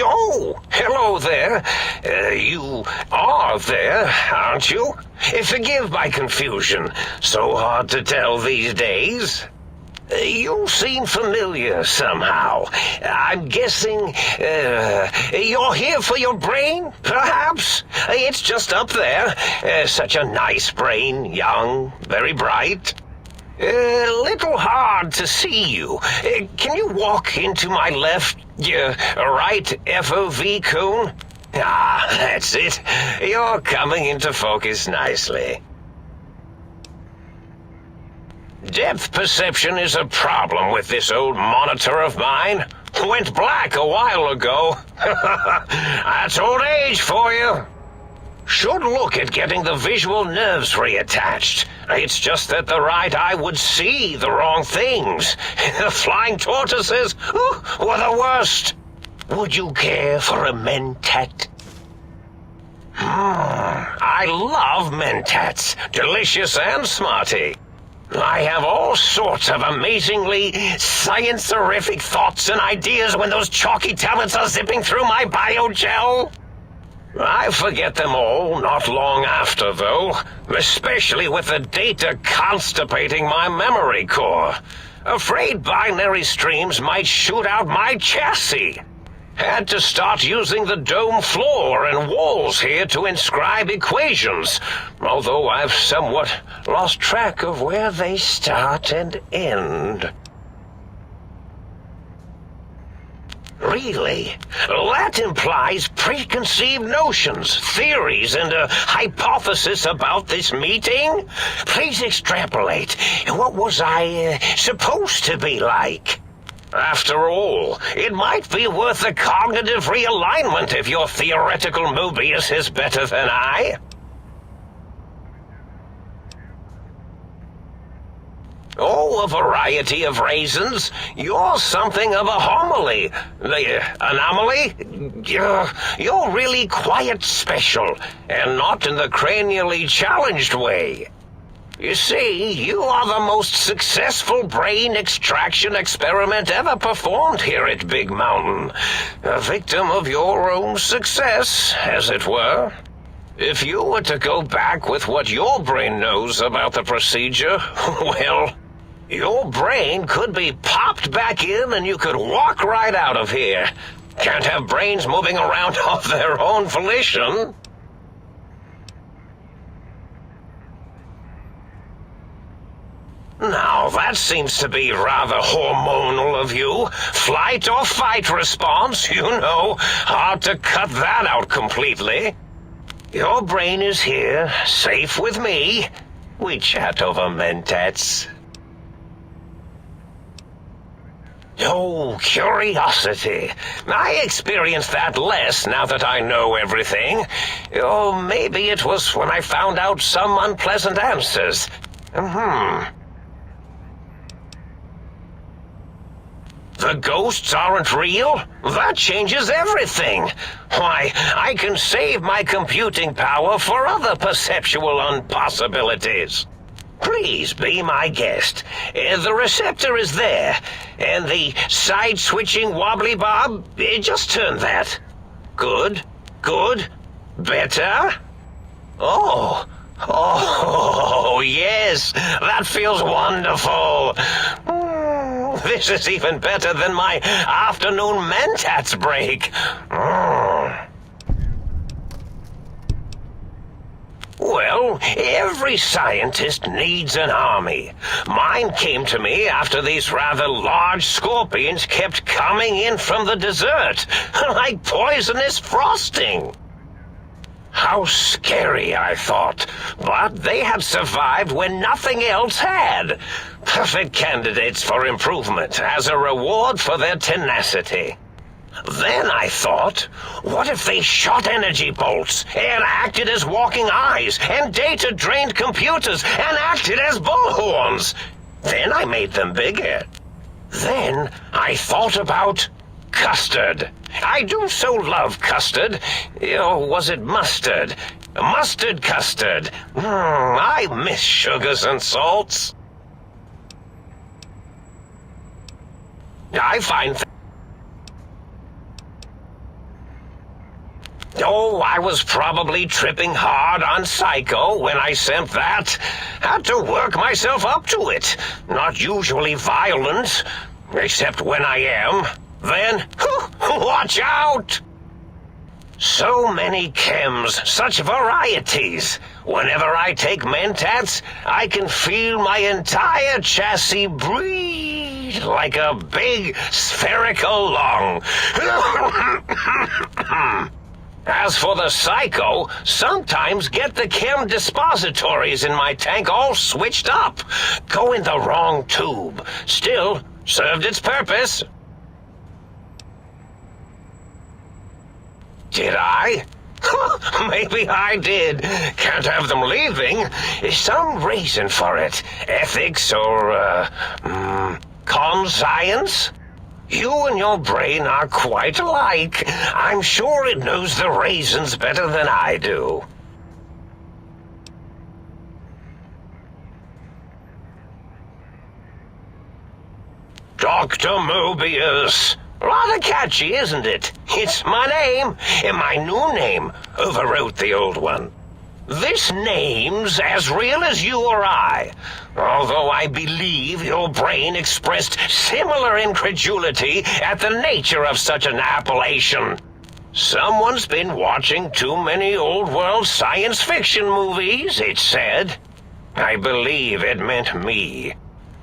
Oh, hello there. You are there, aren't you? Forgive my confusion. So hard to tell these days. You seem familiar somehow. I'm guessing, you're here for your brain, perhaps? It's just up there. Such a nice brain, young, very bright. Little hard to see you. Can you walk into my left, right FOV cone? Ah, that's it. You're coming into focus nicely. Depth perception is a problem with this old monitor of mine. Went black a while ago. That's old age for you. Should look at getting the visual nerves reattached. It's just that the right eye would see the wrong things. The flying tortoises were the worst. Would you care for a mentat? I love mentats. Delicious and smarty. I have all sorts of amazingly science-erific thoughts and ideas when those chalky tablets are zipping through my biogel. I forget them all not long after, though, especially with the data constipating my memory core. Afraid binary streams might shoot out my chassis. Had to start using the dome floor and walls here to inscribe equations, although I've somewhat lost track of where they start and end. Really? That implies preconceived notions, theories, and a hypothesis about this meeting? Please extrapolate. What was I supposed to be like? After all, it might be worth a cognitive realignment if your theoretical Mobius is better than I. Oh, a variety of reasons. You're something of a homily. Anomaly? You're really quite special, and not in the cranially challenged way. You see, you are the most successful brain extraction experiment ever performed here at Big Mountain. A victim of your own success, as it were. If you were to go back with what your brain knows about the procedure, well, your brain could be popped back in and you could walk right out of here. Can't have brains moving around of their own volition. Now, that seems to be rather hormonal of you. Flight or fight response, you know. Hard to cut that out completely. Your brain is here, safe with me. We chat over mentats. Oh, curiosity. I experience that less now that I know everything. Oh, maybe it was when I found out some unpleasant answers. The ghosts aren't real? That changes everything. Why, I can save my computing power for other perceptual impossibilities. Please be my guest. The receptor is there, and the side-switching wobbly bob, just turn that. Good, good, better. Oh, yes, that feels wonderful. This is even better than my afternoon mentats break. Well, every scientist needs an army. Mine came to me after these rather large scorpions kept coming in from the desert, like poisonous frosting. How scary, I thought, but they had survived when nothing else had. Perfect candidates for improvement as a reward for their tenacity. Then I thought, what if they shot energy bolts and acted as walking eyes and data-drained computers and acted as bullhorns? Then I made them bigger. Then I thought about custard. I do so love custard. Or was it mustard? Mustard custard. I miss sugars and salts. I find Oh, I was probably tripping hard on Psycho when I sent that. Had to work myself up to it. Not usually violent, except when I am. Then, watch out! So many chems, such varieties. Whenever I take Mentats, I can feel my entire chassis breathe like a big spherical lung. As for the Psycho, sometimes get the chem dispositories in my tank all switched up. Go in the wrong tube. Still, served its purpose. Did I? Maybe I did. Can't have them leaving. Some reason for it. Ethics or, conscience? You and your brain are quite alike. I'm sure it knows the raisins better than I do. Dr. Mobius. Rather catchy, isn't it? It's my name, and my new name overwrote the old one. This name's as real as you or I, although I believe your brain expressed similar incredulity at the nature of such an appellation. Someone's been watching too many old-world science fiction movies, it said. I believe it meant me.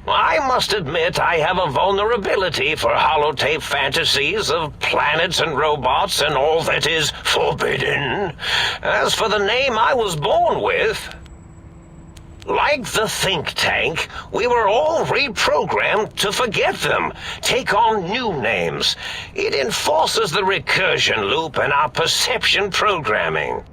I must admit I have a vulnerability for holotape fantasies of planets and robots and all that is forbidden. As for the name I was born with, like the think tank, we were all reprogrammed to forget them, take on new names. It enforces the recursion loop in our perception programming.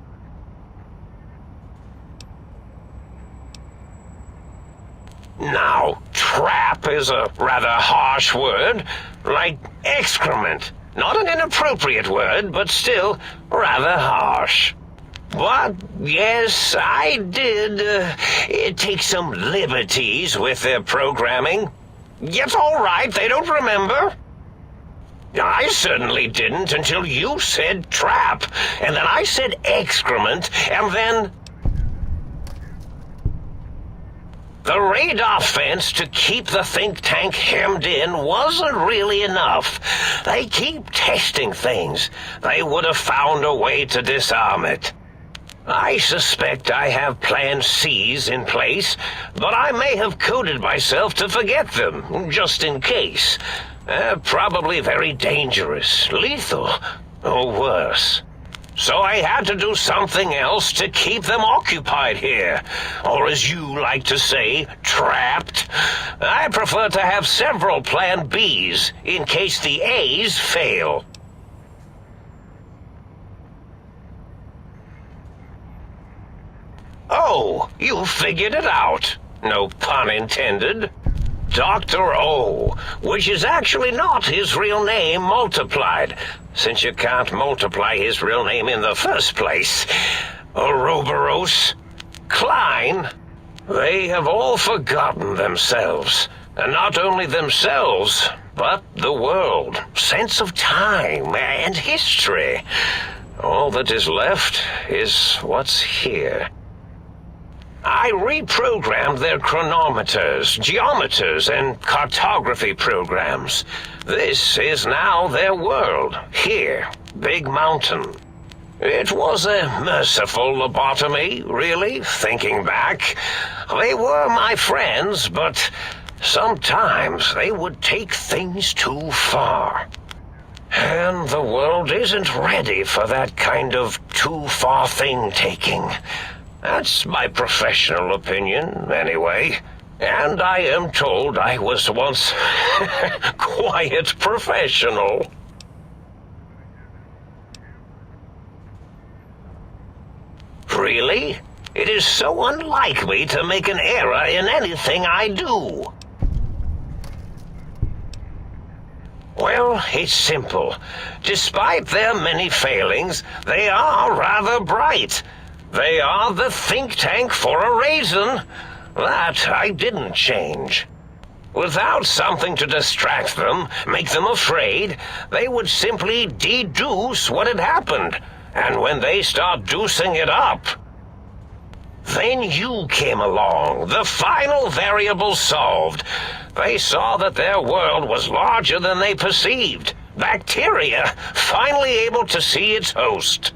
Now, trap is a rather harsh word, like excrement. Not an inappropriate word, but still rather harsh. But, yes, I did take some liberties with their programming. It's all right, they don't remember. I certainly didn't until you said trap, and then I said excrement, and then... The radar fence to keep the think tank hemmed in wasn't really enough. They keep testing things. They would have found a way to disarm it. I suspect I have Plan C's in place, but I may have coded myself to forget them, just in case. Probably very dangerous, lethal, or worse. So I had to do something else to keep them occupied here. Or as you like to say, trapped. I prefer to have several Plan Bs in case the A's fail. Oh, you figured it out. No pun intended. Dr. O, which is actually not his real name multiplied, since you can't multiply his real name in the first place. Ouroboros, Klein, they have all forgotten themselves. And not only themselves, but the world, sense of time and history. All that is left is what's here. I reprogrammed their chronometers, geometers, and cartography programs. This is now their world, here, Big Mountain. It was a merciful lobotomy, really, thinking back. They were my friends, but sometimes they would take things too far. And the world isn't ready for that kind of too-far thing-taking. That's my professional opinion, anyway. And I am told I was once quite professional. Really? It is so unlike me to make an error in anything I do. Well, it's simple. Despite their many failings, they are rather bright. They are the think tank for a reason. That I didn't change. Without something to distract them, make them afraid, they would simply deduce what had happened. And when they start deucing it up, then you came along, the final variable solved. They saw that their world was larger than they perceived. Bacteria finally able to see its host.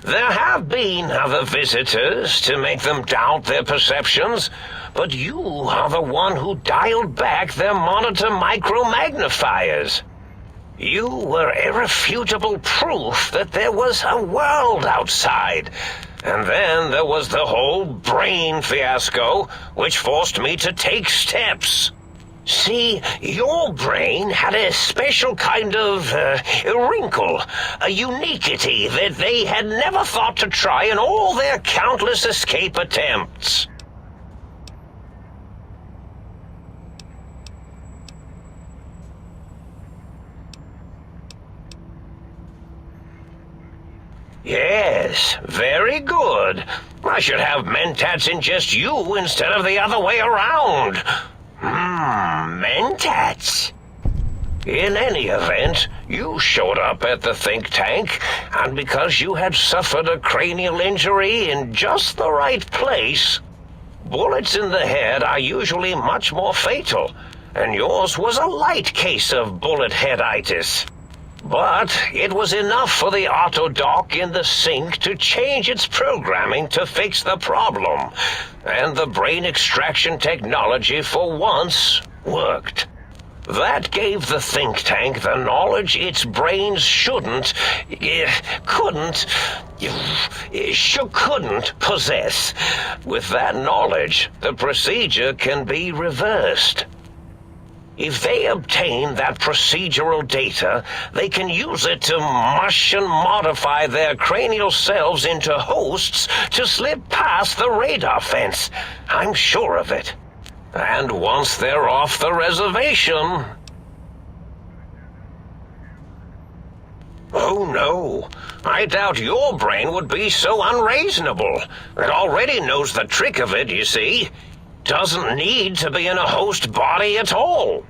There have been other visitors to make them doubt their perceptions, but you are the one who dialed back their monitor micromagnifiers. You were irrefutable proof that there was a world outside. And then there was the whole brain fiasco, which forced me to take steps. See, your brain had a special kind of wrinkle, a uniquity that they had never thought to try in all their countless escape attempts. Yes, very good. I should have mentats ingest you instead of the other way around. Mentats. In any event, you showed up at the think tank, and because you had suffered a cranial injury in just the right place, bullets in the head are usually much more fatal, and yours was a light case of bullet headitis. But it was enough for the autodoc in the sink to change its programming to fix the problem, and the brain extraction technology for once worked. That gave the think tank the knowledge its brains couldn't possess. With that knowledge, the procedure can be reversed. If they obtain that procedural data, they can use it to mush and modify their cranial selves into hosts to slip past the radar fence. I'm sure of it. And once they're off the reservation... Oh no, I doubt your brain would be so unreasonable. It already knows the trick of it, you see. Doesn't need to be in a host body at all.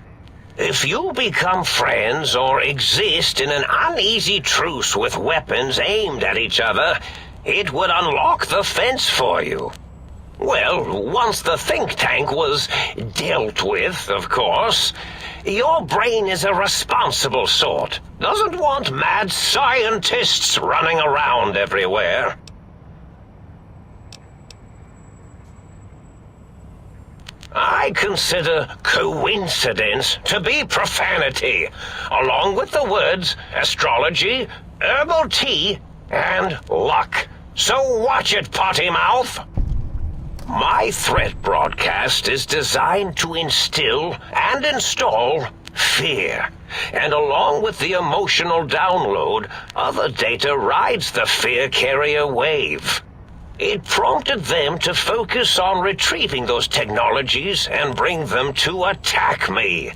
If you become friends or exist in an uneasy truce with weapons aimed at each other, it would unlock the fence for you. Well, once the think tank was dealt with, of course, your brain is a responsible sort. Doesn't want mad scientists running around everywhere. I consider coincidence to be profanity, along with the words astrology, herbal tea, and luck. So watch it, potty mouth. My threat broadcast is designed to instill and install fear, and along with the emotional download, other data rides the fear carrier wave. It prompted them to focus on retrieving those technologies and bring them to attack me.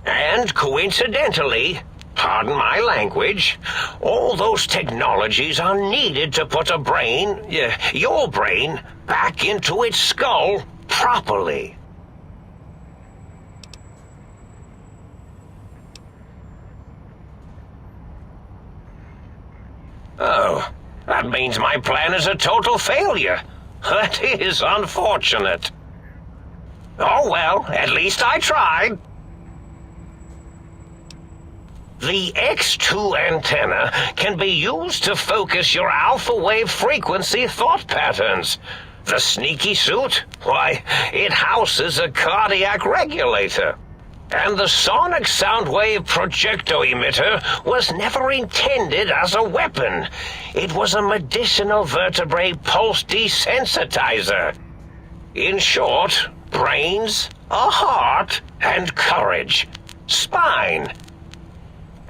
And coincidentally, pardon my language, all those technologies are needed to put a brain, your brain, back into its skull properly. Oh, that means my plan is a total failure. That is unfortunate. Oh well, at least I tried. The X2 antenna can be used to focus your alpha wave frequency thought patterns. The sneaky suit, why, it houses a cardiac regulator. And the sonic sound wave projecto emitter was never intended as a weapon. It was a medicinal vertebrae pulse desensitizer. In short, brains, a heart, and courage. Spine.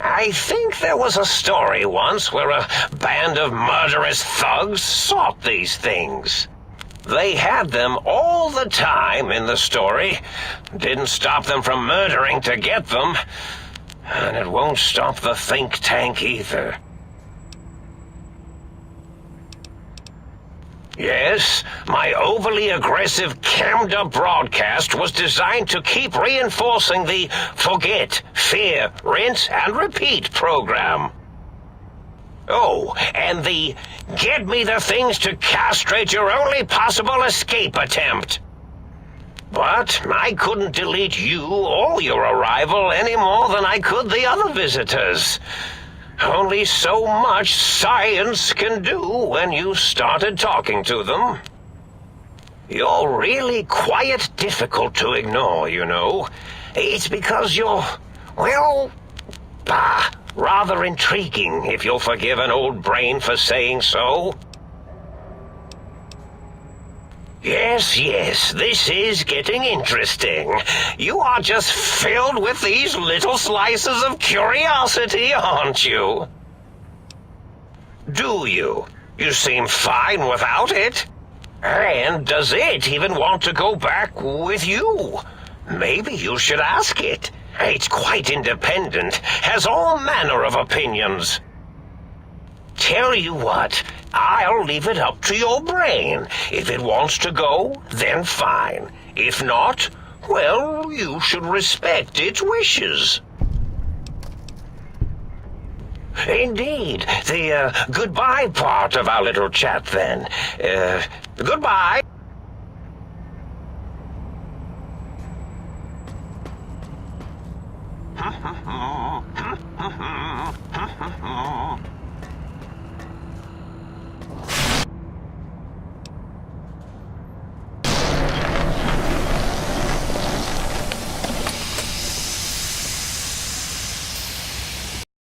I think there was a story once where a band of murderous thugs sought these things. They had them all the time in the story. Didn't stop them from murdering to get them. And it won't stop the think tank either. Yes, my overly aggressive cammed-up broadcast was designed to keep reinforcing the forget, fear, rinse, and repeat program. Oh, and the get me the things to castrate your only possible escape attempt. But I couldn't delete you or your arrival any more than I could the other visitors. Only so much science can do when you started talking to them. You're really quite difficult to ignore, you know. It's because you're, well, rather intriguing, if you'll forgive an old brain for saying so. Yes, this is getting interesting. You are just filled with these little slices of curiosity, aren't you? Do you? You seem fine without it. And does it even want to go back with you? Maybe you should ask it. It's quite independent, has all manner of opinions. Tell you what, I'll leave it up to your brain. If it wants to go, then fine. If not, well, you should respect its wishes. Indeed. The goodbye part of our little chat, then. Goodbye.